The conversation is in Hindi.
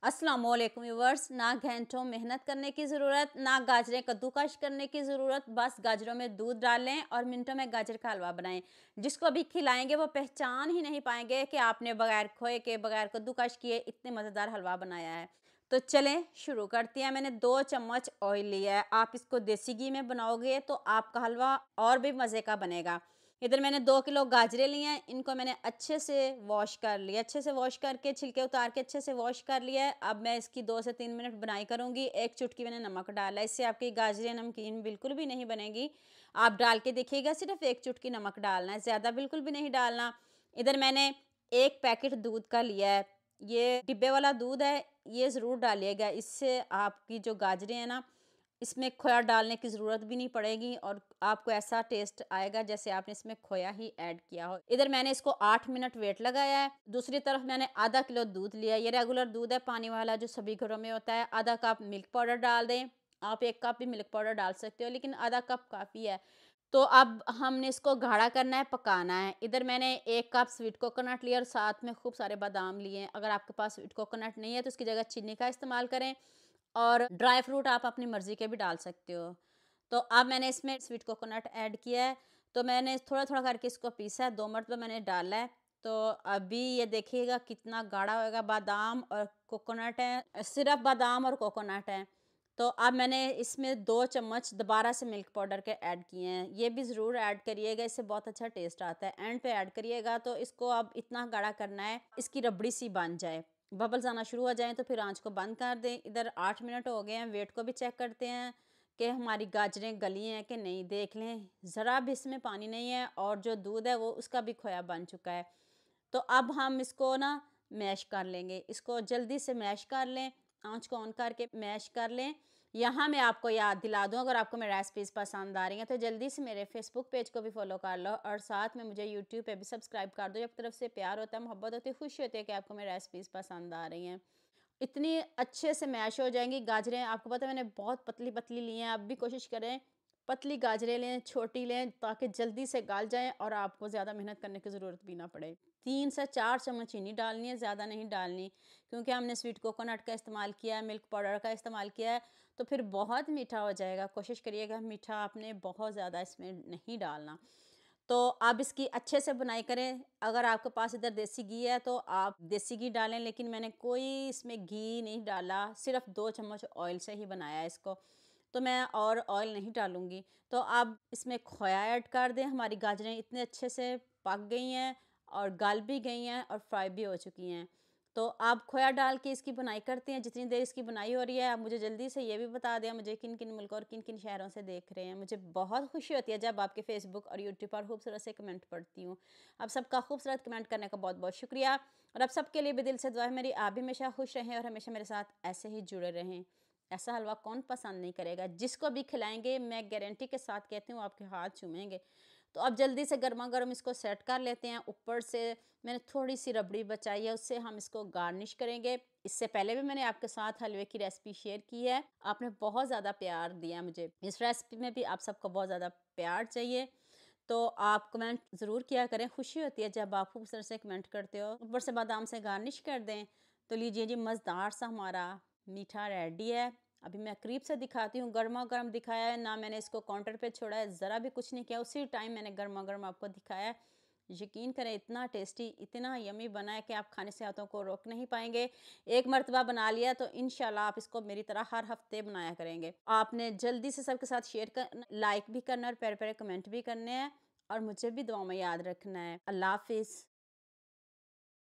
अस्सलाम वालेकुम व्यूअर्स। ना घंटों मेहनत करने की ज़रूरत, ना गाजरें कद्दूकश करने की ज़रूरत। बस गाजरों में दूध डाल लें और मिनटों में गाजर का हलवा बनाएं। जिसको भी खिलाएंगे वो पहचान ही नहीं पाएंगे कि आपने बगैर खोए के, बगैर कद्दूकश किए इतने मज़ेदार हलवा बनाया है। तो चलें शुरू करते हैं। मैंने 2 चम्मच ऑयल लिया है। आप इसको देसी घी में बनाओगे तो आपका हलवा और भी मज़े का बनेगा। इधर मैंने 2 किलो गाजरें ली हैं। इनको मैंने अच्छे से वॉश कर लिया, अच्छे से वॉश करके छिलके उतार के अच्छे से वॉश कर लिया है। अब मैं इसकी 2 से 3 मिनट बनाई करूँगी। 1 चुटकी मैंने नमक डाला है, इससे आपकी गाजरें नमकीन बिल्कुल भी नहीं बनेगी। आप डाल के देखिएगा, सिर्फ 1 चुटकी नमक डालना है, ज़्यादा बिल्कुल भी नहीं डालना। इधर मैंने 1 पैकेट दूध का लिया है। ये डिब्बे वाला दूध है, ये ज़रूर डालिएगा। इससे आपकी जो गाजरें हैं ना, इसमें खोया डालने की ज़रूरत भी नहीं पड़ेगी और आपको ऐसा टेस्ट आएगा जैसे आपने इसमें खोया ही ऐड किया हो। इधर मैंने इसको 8 मिनट वेट लगाया है। दूसरी तरफ मैंने आधा किलो दूध लिया है। ये रेगुलर दूध है, पानी वाला जो सभी घरों में होता है। आधा कप मिल्क पाउडर डाल दें। आप 1 कप भी मिल्क पाउडर डाल सकते हो, लेकिन आधा कप काफ़ी है। तो अब हमने इसको गाढ़ा करना है, पकाना है। इधर मैंने 1 कप स्वीट कोकोनट लिया और साथ में खूब सारे बादाम लिए हैं। अगर आपके पास स्वीट कोकोनट नहीं है तो उसकी जगह चीनी का इस्तेमाल करें और ड्राई फ्रूट आप अपनी मर्ज़ी के भी डाल सकते हो। तो अब मैंने इसमें स्वीट कोकोनट ऐड किया है, तो मैंने थोड़ा-थोड़ा करके इसको पीसा है, 2 मरतबा मैंने डाला है। तो अभी ये देखिएगा कितना गाढ़ा होएगा, बादाम और कोकोनट है, सिर्फ़ बादाम और कोकोनट है। तो अब मैंने इसमें 2 चम्मच दोबारा से मिल्क पाउडर के ऐड किए हैं। ये भी ज़रूर ऐड करिएगा, इससे बहुत अच्छा टेस्ट आता है। एंड पे ऐड करिएगा तो इसको अब इतना गाढ़ा करना है, इसकी रबड़ी सी बन जाए। बबल्स आना शुरू हो जाएँ तो फिर आँच को बंद कर दें। इधर 8 मिनट हो गए हैं, वेट को भी चेक करते हैं कि हमारी गाजरें गली हैं कि नहीं, देख लें। ज़रा भी इसमें पानी नहीं है और जो दूध है वो उसका भी खोया बन चुका है। तो अब हम इसको ना मैश कर लेंगे। इसको जल्दी से मैश कर लें, आँच को ऑन करके मैश कर लें। यहाँ मैं आपको याद दिला दूँ, अगर आपको मेरी रेसिपीज़ पसंद आ रही हैं तो जल्दी से मेरे फेसबुक पेज को भी फॉलो कर लो और साथ में मुझे यूट्यूब पे भी सब्सक्राइब कर दो। एक तरफ से प्यार होता है, मोहब्बत होती है, खुशी होती है कि आपको मेरी रेसिपीज़ पसंद आ रही हैं। इतनी अच्छे से मैश हो जाएँगी गाजरें, आपको पता है मैंने बहुत पतली-पतली ली हैं, आप भी कोशिश करें पतली गाजरें लें, छोटी लें ताकि जल्दी से गल जाएँ और आपको ज़्यादा मेहनत करने की ज़रूरत भी ना पड़े। 3 से 4 चम्मच चीनी डालनी है, ज़्यादा नहीं डालनी, क्योंकि हमने स्वीट कोकोनट का इस्तेमाल किया है, मिल्क पाउडर का इस्तेमाल किया है, तो फिर बहुत मीठा हो जाएगा। कोशिश करिएगा मीठा आपने बहुत ज़्यादा इसमें नहीं डालना। तो आप इसकी अच्छे से बुनाई करें। अगर आपके पास इधर देसी घी है तो आप देसी घी डालें, लेकिन मैंने कोई इसमें घी नहीं डाला, सिर्फ़ 2 चम्मच ऑयल से ही बनाया है इसको। तो मैं और ऑयल नहीं डालूँगी। तो आप इसमें खोया ऐड कर दें। हमारी गाजरें इतने अच्छे से पक गई हैं और गल भी गई हैं और फ्राई भी हो चुकी हैं। तो आप खोया डाल के इसकी बुनाई करते हैं। जितनी देर इसकी बुनाई हो रही है, आप मुझे जल्दी से ये भी बता दें मुझे किन-किन मुल्कों और किन-किन शहरों से देख रहे हैं। मुझे बहुत खुशी होती है जब आपके फ़ेसबुक और यूट्यूब पर खूबसूरत से कमेंट पढ़ती हूँ। आप सबका खूबसूरत कमेंट करने का बहुत-बहुत शुक्रिया और आप सबके लिए भी दिल से दुआ है मेरी, आप भी हमेशा खुश रहें और हमेशा मेरे साथ ऐसे ही जुड़े रहें। ऐसा हलवा कौन पसंद नहीं करेगा? जिसको भी खिलाएँगे मैं गारंटी के साथ कहती हूँ आपके हाथ चूमेंगे। तो अब जल्दी से गरमा-गरम इसको सेट कर लेते हैं। ऊपर से मैंने थोड़ी-सी रबड़ी बचाई है, उससे हम इसको गार्निश करेंगे। इससे पहले भी मैंने आपके साथ हलवे की रेसिपी शेयर की है। आपने बहुत ज़्यादा प्यार दिया मुझे। इस रेसिपी में भी आप सबको बहुत ज़्यादा प्यार चाहिए। तो आप कमेंट ज़रूर किया करें। खुशी होती है जब आप खूबसूरत से कमेंट करते हो। ऊपर से बादाम से गार्निश कर दें। तो लीजिए जी, मज़ेदार सा हमारा मीठा रेडी है। अभी मैं करीब से दिखाती हूँ, गरमा-गरम दिखाया है, ना मैंने इसको काउंटर पे छोड़ा है, ज़रा भी कुछ नहीं किया, उसी टाइम मैंने गरमा-गरम आपको दिखाया है। यकीन करें इतना टेस्टी, इतना यम्मी बना है कि आप खाने से हाथों को रोक नहीं पाएँगे। एक मर्तबा बना लिया तो इंशाल्लाह आप इसको मेरी तरह हर हफ्ते बनाया करेंगे। आपने जल्दी से सबके साथ शेयर कर, लाइक भी करना और प्यारे-प्यारे कमेंट भी करने हैं और मुझे भी दुआ में याद रखना है। अल्लाह हाफ़िज़।